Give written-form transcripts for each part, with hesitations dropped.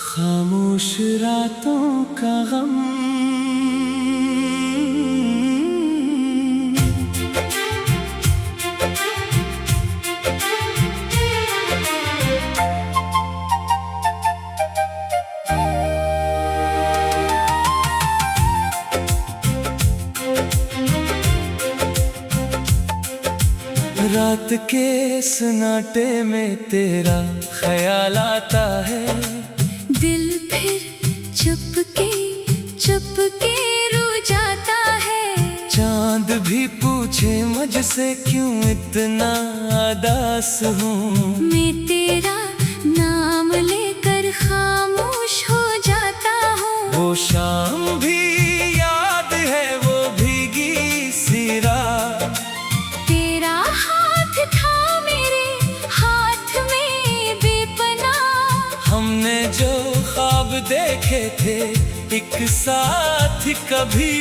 खामोश रातों का गम, रात के सन्नाटे में तेरा ख्याल आता है। दिल फिर चुपके रो जाता है। चांद भी पूछे मुझसे क्यों इतना उदास हूँ। मैं तेरा नाम लेकर खामोश हो जाता हूँ। वो शाम भी याद है, वो भीगी सी रात। तेरा हाथ था मेरे हाथ में बेपनाह। हमने जो ख्वाब देखे थे एक साथ कभी,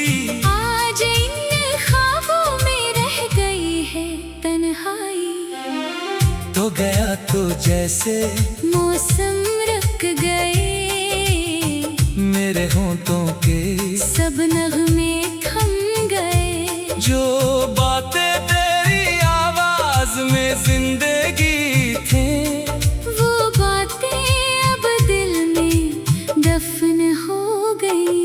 आज इन ख्वाबों में रह गई है तन्हाई। तो गया तो जैसे मौसम रुक गए, मेरे होंठों के सब नगमे थम गए। जो बातें तेरी आवाज में जिंदगी थी, वो बातें अब दिल में दफन हो गई।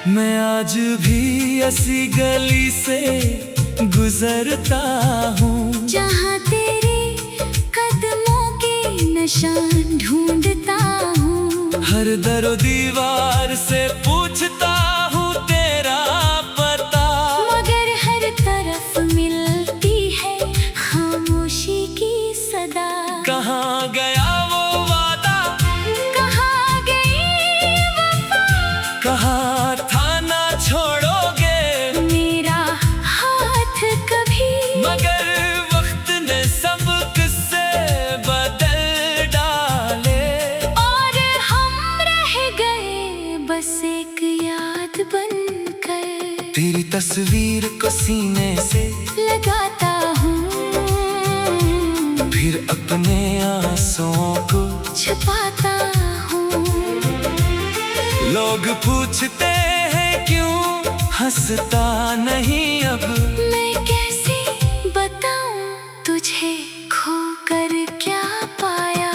मैं आज भी ऐसी गली से गुजरता हूँ जहाँ तेरे कदमों के निशान ढूंढता हूँ। हर दरो दीवार से पूछता हूँ तेरा पता, मगर हर तरफ मिलती है खामोशी की सदा। कहाँ गया वो वादा, कहाँ गई वफा, कहाँ था ना छोड़ोगे मेरा हाथ कभी। मगर वक्त ने सब किस्से बदल डाले, और हम रह गए बस एक याद बनकर। तेरी तस्वीर को सीने से लगाता हूँ, फिर अपने आंसुओं को छुपाता हूँ। लोग पूछते हैं क्यों हंसता नहीं अब, मैं कैसे बताऊँ तुझे खोकर क्या पाया।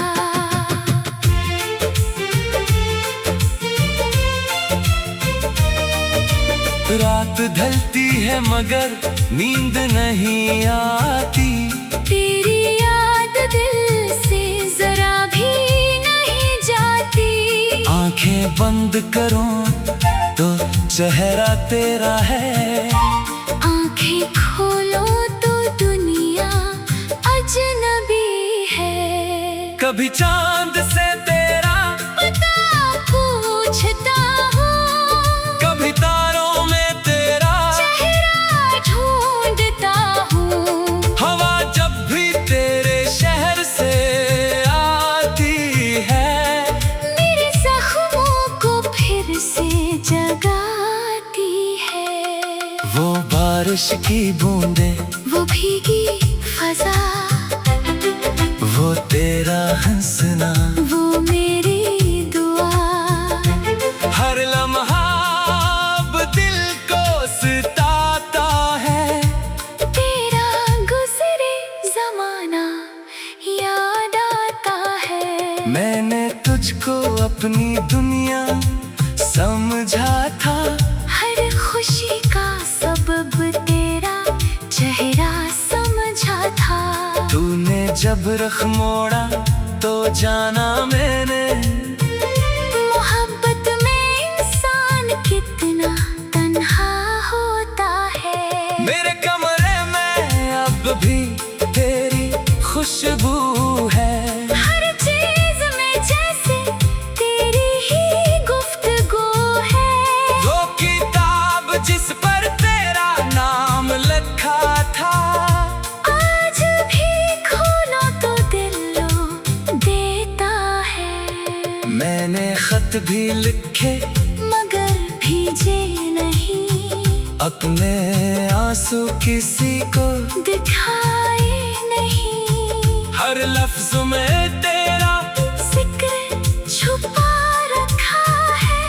रात ढलती है मगर नींद नहीं आती। तेरी याद दिल से जरा भी नहीं जाती। आंखें बंद करूं तो चेहरा तेरा है, आंखें खोलो तो दुनिया अजनबी है। कभी चांद से तेरा पता पूछता हूँ, कभी तारों में तेरा चेहरा ढूंढता हूँ। हवा जब भी तेरे शहर से आती है, मेरे जख्मों को फिर से जगाती है। वो बारिश की बूंदें, वो भीगी फजा, वो तेरा हंसना, वो मेरी दुआ। हर लम्हा अब दिल को सताता है। तेरा गुजरे जमाना याद आता है। मैंने तुझको अपनी दुनिया समझा था, हर खुशी का सबब तेरा चेहरा समझा था। तूने जब रुख मोड़ा तो जाना मैंने, मोहब्बत में इंसान कितना तन्हा होता है। मेरे कमरे में अब भी तेरी खुशबू है। हर चीज में जैसे तेरी ही गुफ्तगू है। वो किताब जिस पर तेरा नाम लिखा था, आज भी खोलो तो दिल लो देता है। मैंने खत भी लिखे मगर भीजे नहीं अपने आंसू किसी को दिखाए नहीं, हर लफ्ज में तेरा जिक्र छुपा रखा है,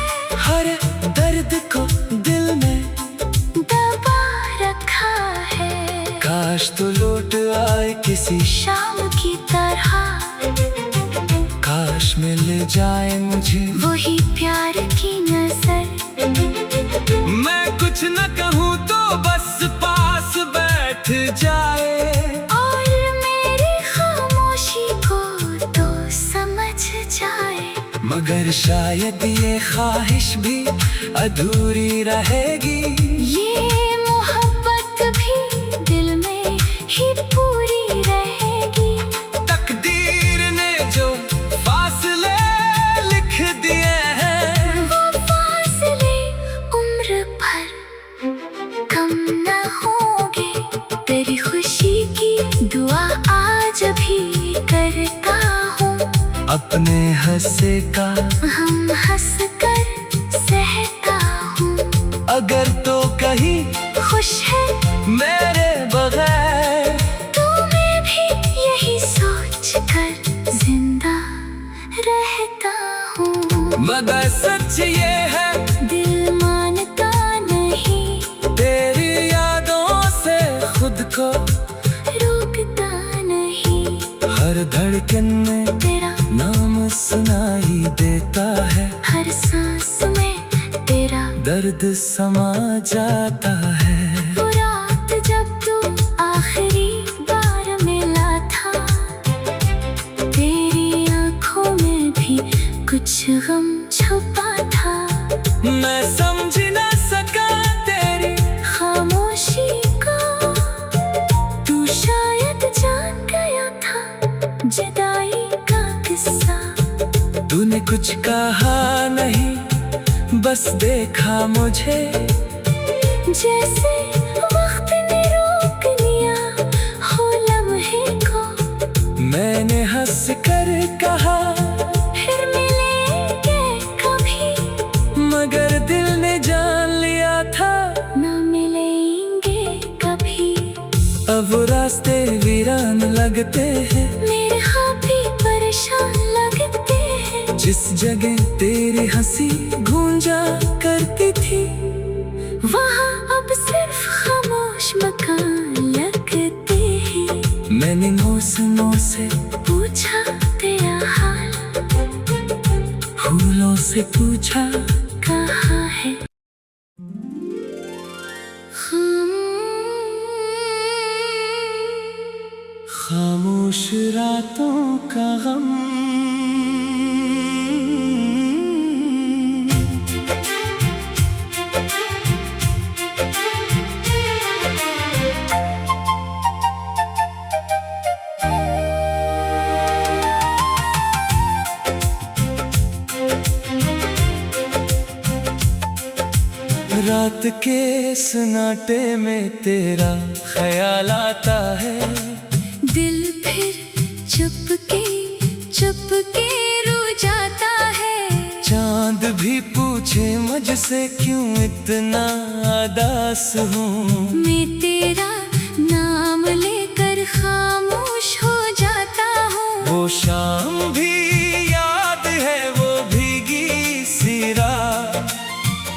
हर दर्द को दिल में दबा रखा है। काश तू लौट आए किसी शाम की तरह, काश मिल जाए मुझे वही प्यार की नजर। मैं कुछ न कहूँ तो बस पास बैठ जाए, और मेरी खामोशी को तो समझ जाए। मगर शायद ये ख्वाहिश भी अधूरी रहेगी, ये मोहब्बत भी दिल में ही पूरी रहेगी। तकदीर ने जो फासले लिख दिए हैं, वो फासले उम्र भर कम न होंगे। तेरी खुशी की दुआ आज भी करता हूँ, अपने हंसे का हम हंस कर सहता हूँ। अगर तो कहीं खुश है मेरे बगैर, तो मैं भी यही सोच कर जिंदा रहता हूँ। मगर सच ये है दिल मानता नहीं, तेरी यादों से खुद को रोकता नहीं। हर धड़कन में तेरा नाम सुनाई देता है, हर सांस में तेरा दर्द समा जाता है। वो रात जब तू आखिरी बार मिला था, तेरी आंखों में भी कुछ गम छुपा था। मैं समझ न सका तेरी खामोशी को, तू शायद जान गया था जुदाई का किस्सा। तूने कुछ कहा नहीं, बस देखा मुझे, जैसे वक्त ने रोक लिया हो लम्हे को। मैंने हंस कर कहा फिर मिलेंगे कभी, मगर दिल ने जान लिया था ना मिलेंगे कभी। अब वो रास्ते वीरान लगते हैं, मेरे ख्वाब भी परेशान लगते हैं। जिस जगह तेरी हंसी गूंजा करती थी, वहाँ अब सिर्फ खामोश मकान लगते हैं। मैंने मौसमों से पूछा तेरा हाल, फूलों से पूछा कहाँ है। खामोश रातों का गम, रात के सन्नाटे में तेरा ख्याल आता है। दिल फिर चुपके रो जाता है। चांद भी पूछे मुझसे क्यों इतना उदास हूँ, मैं तेरा नाम लेकर खामोश हो जाता हूँ। वो शाम भी याद है, वो भीगी सी रात,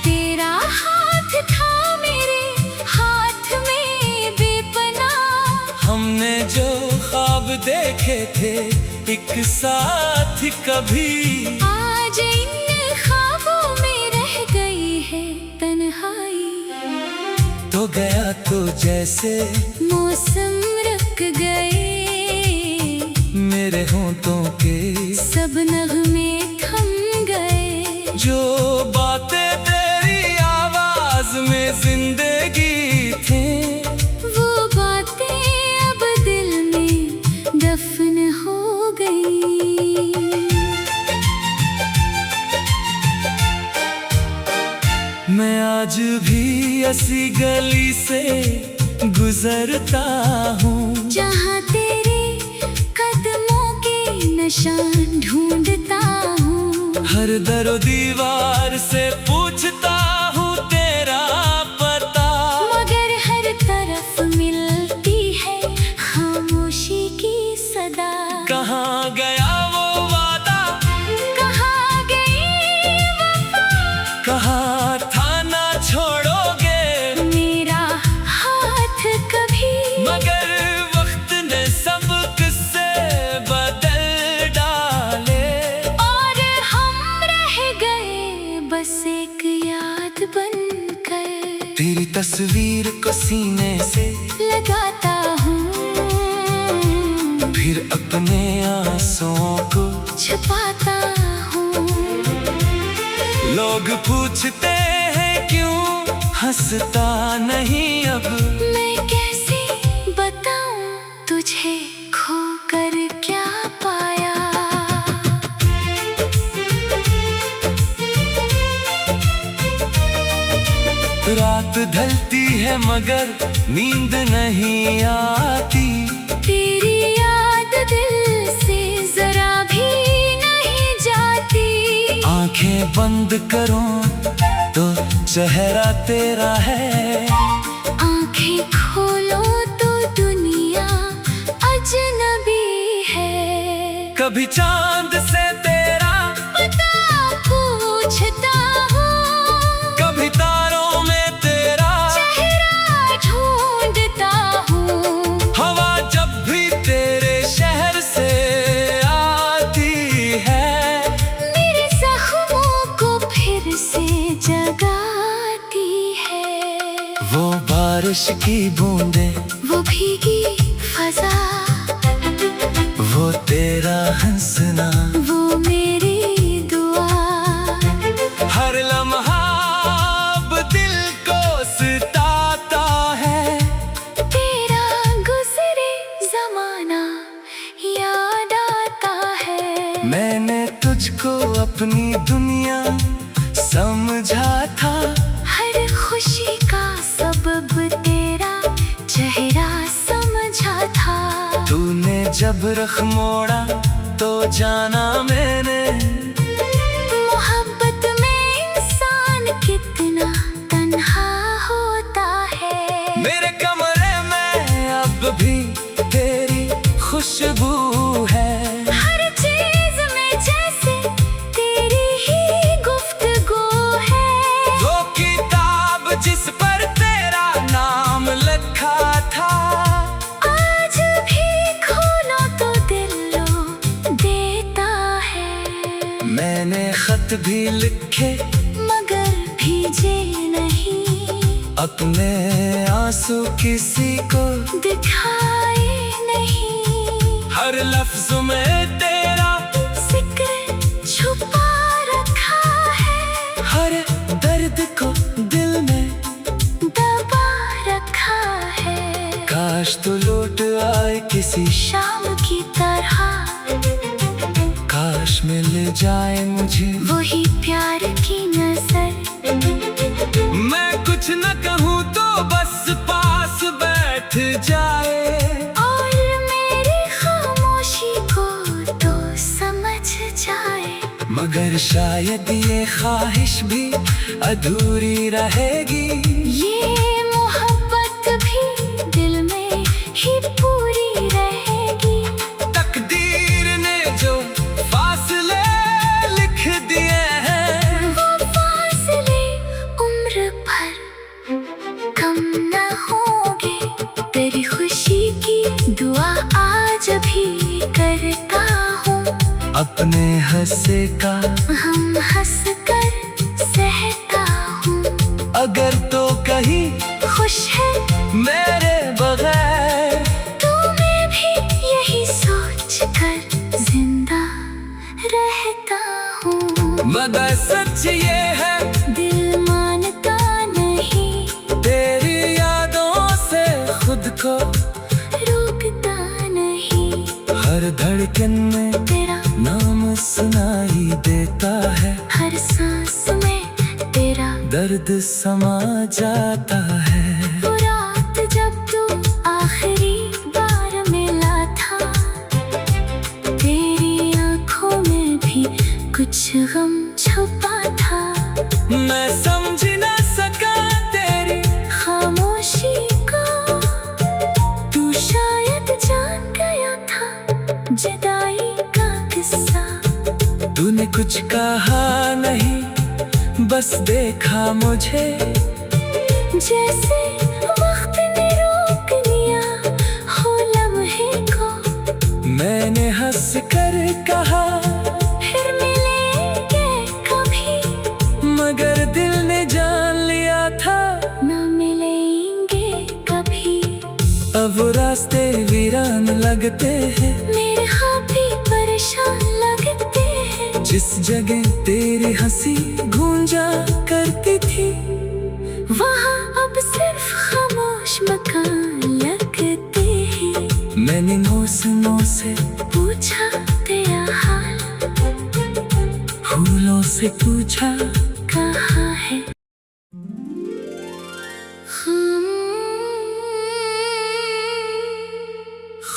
तेरा हाथ था मेरे हाथ में बेपनाह। हमने जो ख्वाब देखे थे एक साथ कभी, आज इन ख्वाबों में रह गई है तन्हाई। तो गया तो जैसे मौसम रुक गए, मेरे होंठों के सब नगमे थम गए। जो बातें तेरी आवाज में जिंदगी थी, वो बातें अब दिल में दफन हो गई। मैं आज भी ऐसी गली से गुजरता हूँ, जहाँ तेरे कदमों के निशान ढूंढता हूँ। हर दरो दीवार से पूछता हूँ तेरा पता, तेरी तस्वीर को सीने से लगाता हूँ, फिर अपने आंसुओं को छुपाता हूँ। लोग पूछते हैं क्यों हंसता नहीं अब, मैं कैसे बताऊँ तुझे खोकर क्या पाया। रात ढलती है मगर नींद नहीं आती, तेरी याद दिल से जरा भी नहीं जाती। आंखें बंद करूं तो चेहरा तेरा है, आंखें खोलो तो दुनिया अजनबी है। कभी चांद से तेरा पता पूछता हूँ, कभी तारों में तेरा चेहरा ढूंढता हूँ। हवा जब भी तेरे शहर से आती है, मेरे जख्मों को फिर से जगाती है। वो बारिश की बूंदें, वो भीगी फजा, वो तेरा हंसना, वो मेरी दुआ। हर लम्हा अब दिल को सताता है, तेरा गुजरे जमाना याद आता है। मैंने तुझको अपनी दुनिया समझा था, हर खुशी का सबब तेरा चेहरा समझा था। तूने जब रुख मोड़ा तो जाना मैंने, मोहब्बत में इंसान कितना तन्हा होता है। मेरे कमरे में अब भी तेरी खुशबू है, हर चीज में जैसे तेरी ही गुफ्तगू है। वो किताब जिस पर तेरा नाम लिखा था, आज भी खोलो तो दिल रो देता है। मैंने खत भी लिखे मगर भीजे नहीं, अपने आंसू किसी को दिखाए नहीं। हर लफ्ज में तेरा जिक्र छुपा रखा है, हर दर्द को दिल में दबा रखा है। काश तू लौट आए किसी शाम की तरह, काश मिल जाए मुझे वही प्यार की नजर। मैं कुछ न कहूँ तो बस पास बैठ जाए, और मेरी खामोशी को तो समझ जाए। मगर शायद ये ख्वाहिश भी अधूरी रहेगी, ये मोहब्बत भी दिल में ही पूरी रहेगी। तकदीर ने जो फासले लिख दिए हैं, वो फासले उम्र भर कम न होंगे। तेरी खुशी की दुआ आज भी करता हूँ, अपने हंसे का हम हंस कर सहता हूँ। अगर तो कहीं खुश है मेरे बगैर, तो मैं भी यही सोच कर जिंदा रहता हूँ। मगर सच ये है दिल मानता नहीं, तेरी यादों से खुद को रोकता नहीं। हर धड़कन में तेरा नाम सुनाई देता है, हर सांस में तेरा दर्द समा जाता है। वो रात जब तू आखिरी बार मिला था, तेरी आंखों में भी कुछ गम छुपा था। मैं समझ न सका तेरी खामोशी को, तू शायद जान गया था जुदाई का किस्सा। तूने कुछ कहा नहीं, बस देखा मुझे, जैसे वक्त ने रोक लिया हो लम्हे को। मैंने हंस कर कहा फिर मिलेंगे कभी, मगर दिल ने जान लिया था ना लगते हैं, मेरे हाँ भी परेशान लगते हैं। जिस जगह तेरी हंसी गूंजा करती थी, वहाँ अब सिर्फ खामोश मकान लगते हैं। मैंने मौसमों से पूछा तेरा हाल, फूलों से पूछा कहाँ है।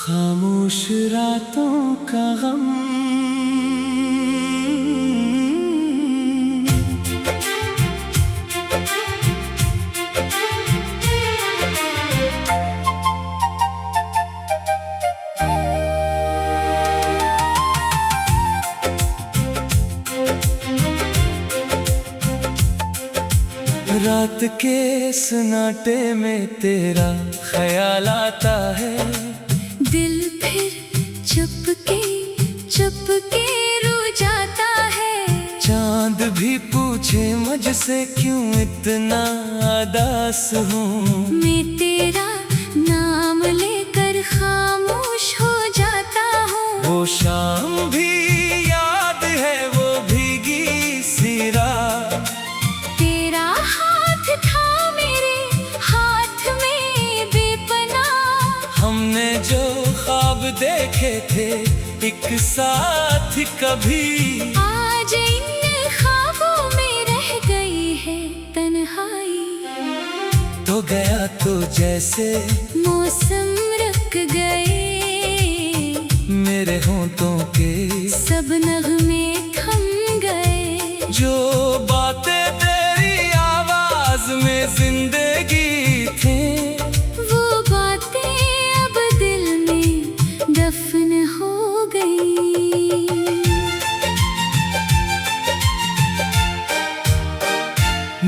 खामोश रातों का गम, रात के सन्नाटे में तेरा ख्याल आता है। दिल फिर चुपके रो जाता है। चांद भी पूछे मुझसे क्यों इतना उदास हूँ। मैं तेरा नाम लेकर खामोश हो जाता हूँ। वो शाम भी याद है, वो भीगी सी रात। तेरा हाथ था मेरे हाथ में बेपनाह। हमने जो ख्वाब देखे थे एक साथ कभी, आज इन ख्वाबों में रह गई है तन्हाई। तो गया तो जैसे मौसम रुक गए, मेरे होंठों के सब नगमे थम गए। जो बातें तेरी आवाज में जिंदगी थी, वो बातें अब दिल में दफन हो गई।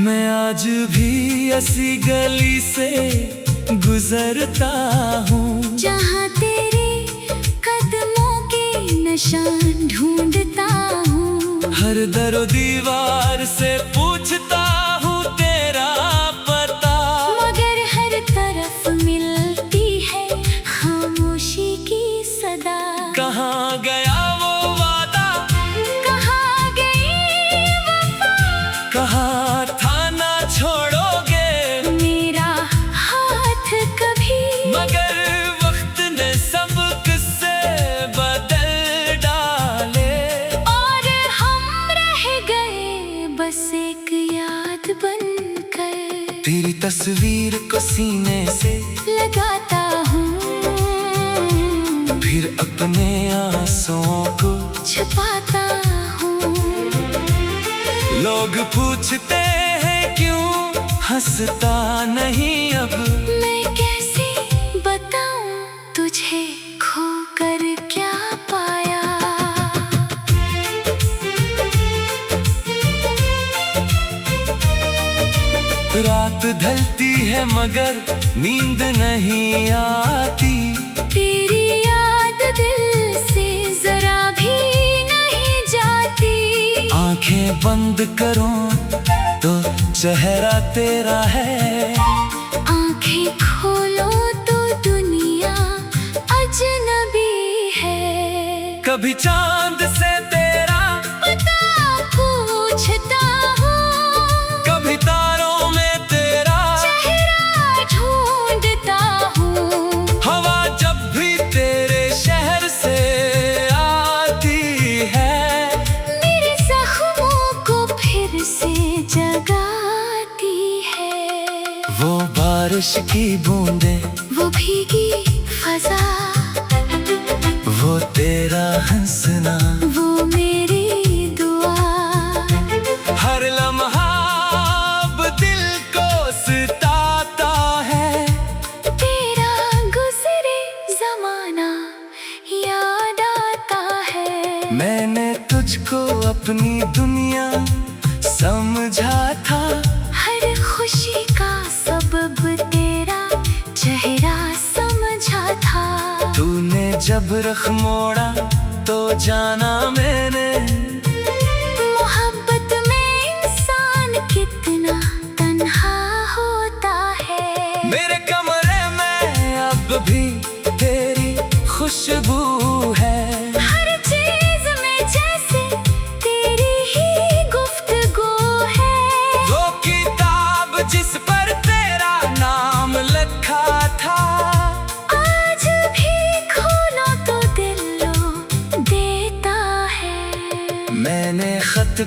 मैं आज भी ऐसी गली से गुजरता हूँ, जहाँ तेरे कदमों के निशान ढूंढता हूँ। हर दरो दीवार से पूछता हूँ तेरा पता, मगर हर तरफ मिलती है खामोशी की सदा। कहाँ गया वो वादा, कहाँ गई वफा, कहाँ था ना छोड़ोगे मेरा हाथ कभी। मगर वक्त ने सब किस्से बदल डाले, और हम रह गए बस एक याद बनकर। तेरी तस्वीर को सीने से लगाता हूँ, फिर अपने आंसुओं को छुपाता हूँ। लोग पूछते हैं क्यों हंसता नहीं अब, मैं कैसे बताऊं तुझे खोकर क्या पाया। रात ढलती है मगर नींद नहीं आती, तेरी याद दिल से जरा भी नहीं जाती। आंखें बंद करूं तो चेहरा तेरा है, आंखें खोलो तो दुनिया अजनबी है। कभी चांद से तेरा पता पूछता हूँ, कभी तारों में तेरा चेहरा ढूंढता हूँ। हवा जब भी तेरे शहर से आती है, मेरे जख्मों को फिर से जगाती है। वो बारिश की बूंदे, वो भीगी फजा, वो तेरा हंसना, वो मेरी दुआ। हर लम्हा अब दिल को सताता है, तेरा गुजरे जमाना याद आता है। मैंने तुझको अपनी दुनिया समझा था, हर खुशी का सबब तेरा चेहरा समझा था। तूने जब रख मोड़ा तो जाना मैंने, मोहब्बत में इंसान कितना तन्हा होता है। मेरे कमरे में अब भी तेरी खुशबू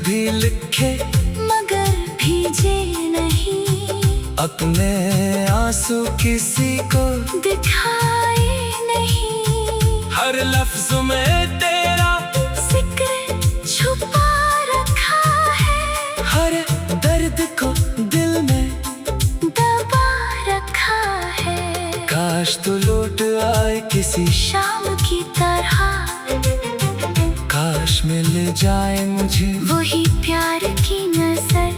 भी लिखे मगर भीजे नहीं, अपने आंसू किसी को दिखाए नहीं। हर लफ्ज में तेरा जिक्र छुपा रखा है, हर दर्द को दिल में दबा रखा है। काश तो लौट आए किसी शाम की तरह, काश मिल जाए मुझे वही प्यार की नजर।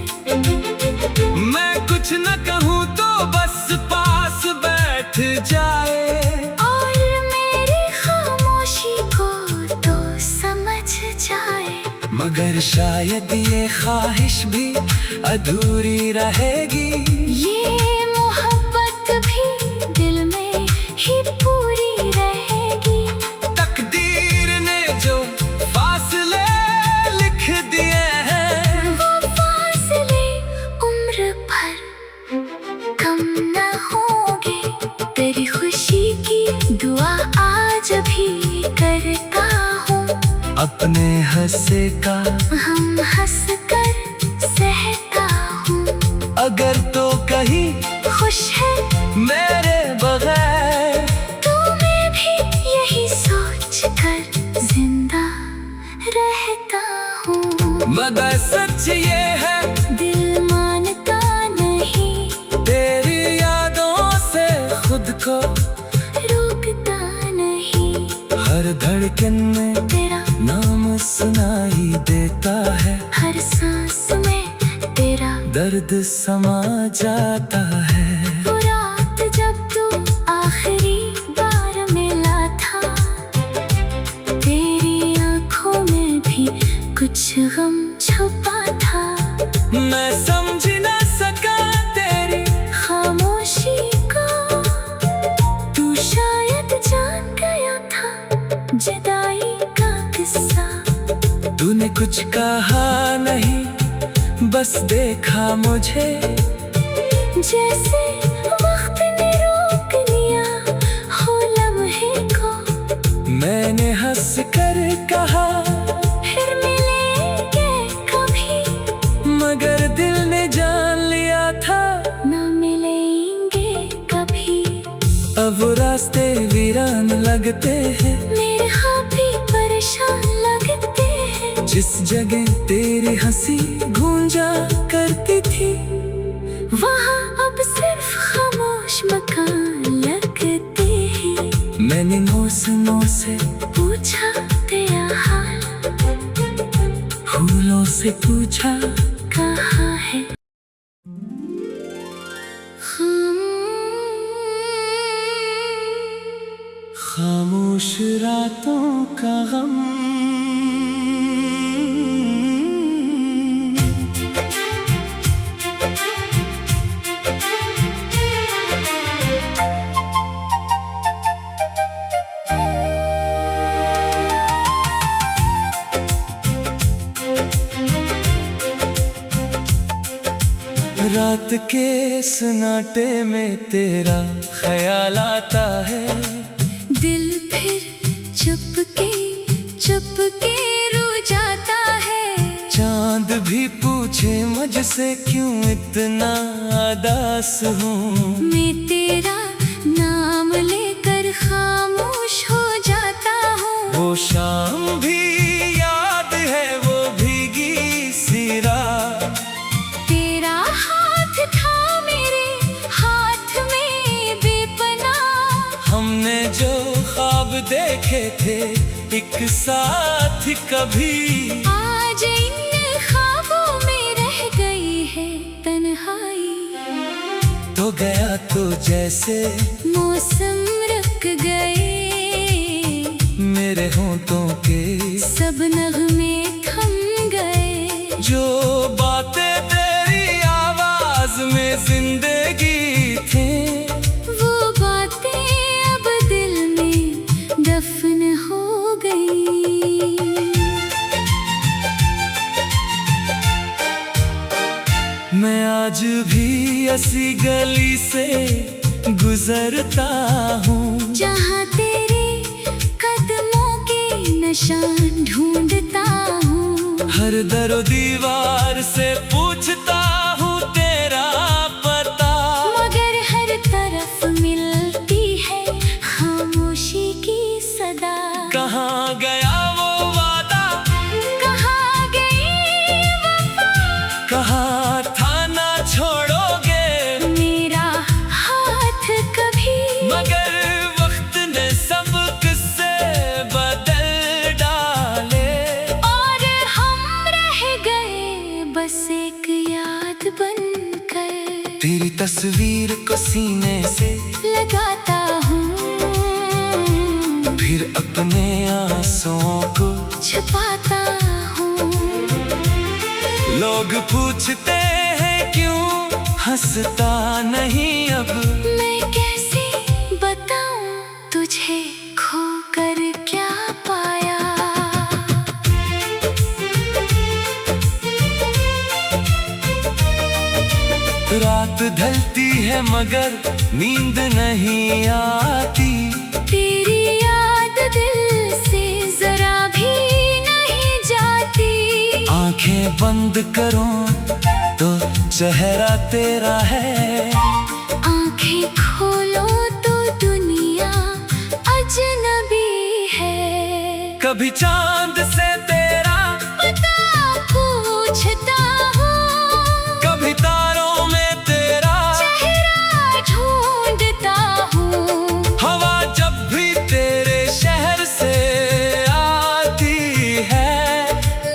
मैं कुछ न कहूँ तो बस पास बैठ जाए, और मेरी खामोशी को तो समझ जाए। मगर शायद ये ख्वाहिश भी अधूरी रहेगी। ये मोहब्बत भी दिल में ही पूरी रहेगी। तकदीर ने जो फासले लिख दिए हैं, वो फासले उम्र भर कम न होंगे। तेरी खुशी की दुआ आज भी करता हूँ, अपने हंसे का हम हंस कर सहता हूँ। अगर तो कहीं खुश है मेरे बगैर, तो मैं भी यही सोच कर जिंदा रहता हूँ। मगर सच ये है दिल मानता नहीं, तेरी यादों से खुद को रोकता नहीं। हर धड़कन में तेरा नाम सुनाई देता है, हर सांस में तेरा दर्द समा जाता है। वो रात जब तू आखिरी बार मिला था, तेरी आंखों में भी कुछ गम छुपा था। मैं समझ न सका तेरी खामोशी को, तू शायद जान गया था जुदाई का किस्सा। तूने कुछ कहा नहीं, बस देखा मुझे, जैसे वक्त ने रोक लिया हो लम्हे को। मैंने हंस कर कहा फिर मिलेंगे कभी, मगर दिल ने जान लिया था ना मिलेंगे कभी। अब वो रास्ते वीरान लगते हैं, मेरे हाँ भी परेशान लगते हैं। जिस जगह तेरी हंसी गूंजा करती थी, वहाँ अब सिर्फ खामोश मकान लगते हैं। मैंने नौ से पूछा तेरा हाल, फूलों से पूछा कहाँ है। खामोश रातों का गम, रात के सन्नाटे में तेरा ख्याल आता है। दिल फिर चुपके रो जाता है। चांद भी पूछे मुझसे क्यों इतना उदास हूँ, मैं तेरा नाम लेकर खामोश हो जाता हूँ। वो शाम भी याद है, वो भीगी सी रात। तेरा हाथ था मेरे हाथ में बेपनाह, हमने जो ख्वाब देखे थे एक साथ कभी, आज इन ख्वाबों में रह गई है तन्हाई। तो गया तो जैसे मौसम रुक गए, मेरे होंठों के सब नगमे थम गए। जो बातें तेरी आवाज में जिंदगी थी, वो बातें अब दिल में दफन हो गई। मैं आज भी ऐसी गली से गुजरता हूँ, जहाँ तेरे कदमों के निशान ढूंढता हूँ। हर दरो दीवार से पूछता हूँ तेरा पता, मगर हर तरफ मिलती है खामोशी की सदा। कहाँ गया वो वादा, कहाँ गई वफा, कहाँ था ना छोड़ोगे मेरा हाथ कभी। मगर वक्त ने सब किस्से बदल डाले, और हम रह गए बस एक याद बनकर। तेरी तस्वीर को सीने से लगाता हूँ, फिर अपने आंसुओं को छुपाता हूँ। लोग पूछते हैं क्यों हंसता नहीं अब, मैं कैसे बताऊं तुझे खोकर क्या पाया। रात ढलती है मगर नींद नहीं आती, तेरी याद दिल से जरा भी नहीं जाती। आंखें बंद करूं तो चेहरा तेरा है, आंखें खोलो तो दुनिया अजनबी है। कभी चांद से तेरा पता पूछता हूँ, कभी तारों में तेरा चेहरा ढूंढता हूँ। हवा जब भी तेरे शहर से आती है,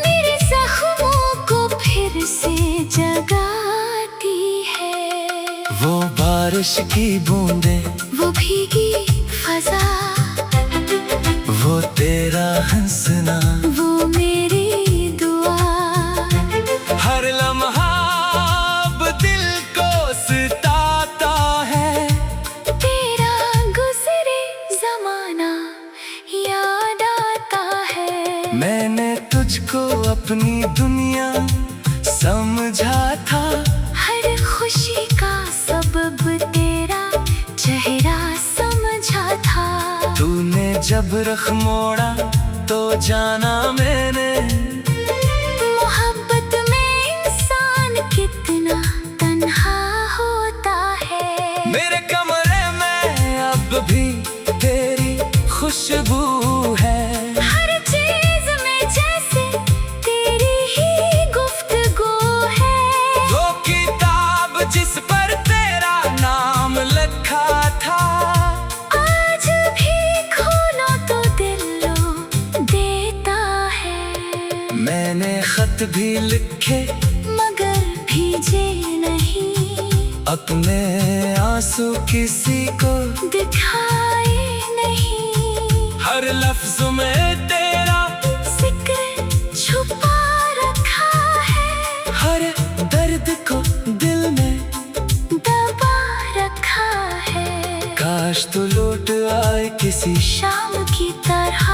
मेरे जख्मों को फिर से जगाती है। वो बारिश की बूंदें, वो भीगी फजा, वो तेरा हंसना, वो मेरी दुआ। हर लम्हा अब दिल को सताता है, तेरा गुजरे जमाना याद आता है। मैंने तुझको अपनी दुनिया समझा था, हर खुशी का सबब तेरा चेहरा समझा था। तूने जब रख मोड़ा तो जाना मैंने, मोहब्बत में इंसान कितना तन्हा होता है। मेरे कमरे में अब भी तेरी खुशबू है, हर चीज में जैसे तेरी ही गुफ्तगू है। वो किताब जिस पर तेरा नाम लिखा था, आज भी खोलो तो दिल देता है। मैंने खत भी लिखे मगर भीजे नहीं, अपने आंसू किसी को दिखाए नहीं। हर लफ्ज में तेरा जिक्र छुपा रखा है, हर दर्द को दिल में दबा रखा है। काश तू लौट आए किसी शाम की तरह,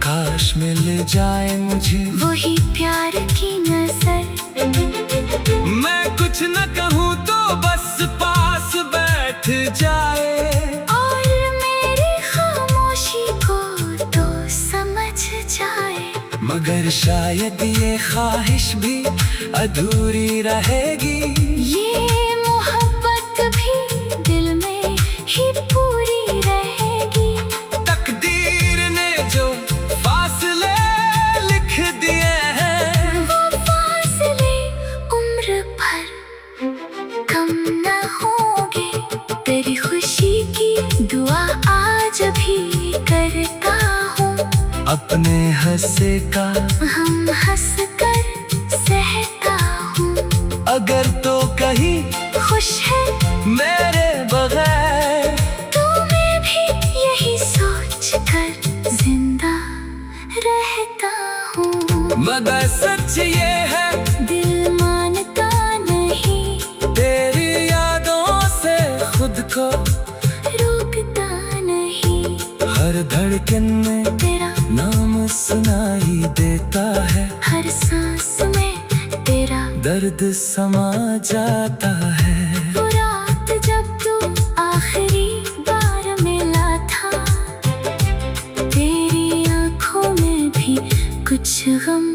काश मिल जाए मुझे वही प्यार की नजर। मैं कुछ न कहूँ तो बस पास बैठ जाए, और मेरी खामोशी को तो समझ जाए। मगर शायद ये ख्वाहिश भी अधूरी रहेगी, ये मोहब्बत भी दिल में ही पूरी रहेगी। तकदीर ने जो फासले लिख दिए हैं, वो फासले उम्र भर कम न होंगे। तेरी खुशी की दुआ आज भी करता हूँ, अपने हंसे का हम हंस कर सहता हूँ। अगर तो कहीं खुश है मेरे बगैर, तो मैं भी यही सोच कर जिंदा रहता हूँ। मगर सच ये है दिल मानता नहीं, तेरी यादों से खुद को रोकता नहीं। हर धड़कन में तेरा नाम सुनाई देता है, हर सांस में तेरा दर्द समा जाता है। वो रात जब तू आखिरी बार मिला था, तेरी आंखों में भी कुछ गम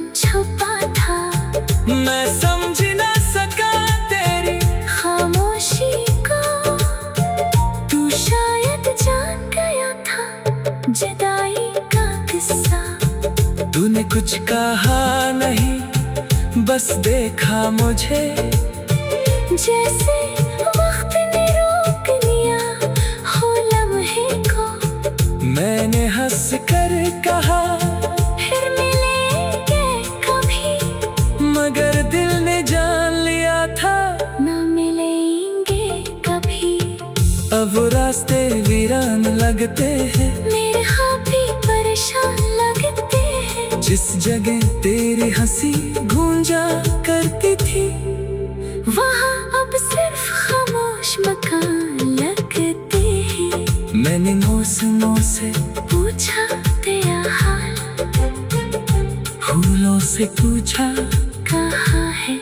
कुछ कहा नहीं, बस देखा मुझे जैसे वक्त ने रोक लिया हो लम्हे को। मैंने हंस कर कहा फिर मिलेंगे कभी, मगर दिल ने जान लिया था ना मिलेंगे कभी। अब रास्ते वीरान लगते हैं, मेरे ख्वाब भी परेशान लगते हैं। जिस जगह तेरी हंसी गूंजा करती थी वहाँ अब सिर्फ खामोश मकान लगते हैं। मैंने मौसमों से पूछा तेरा हाल, फूलों से पूछा कहाँ है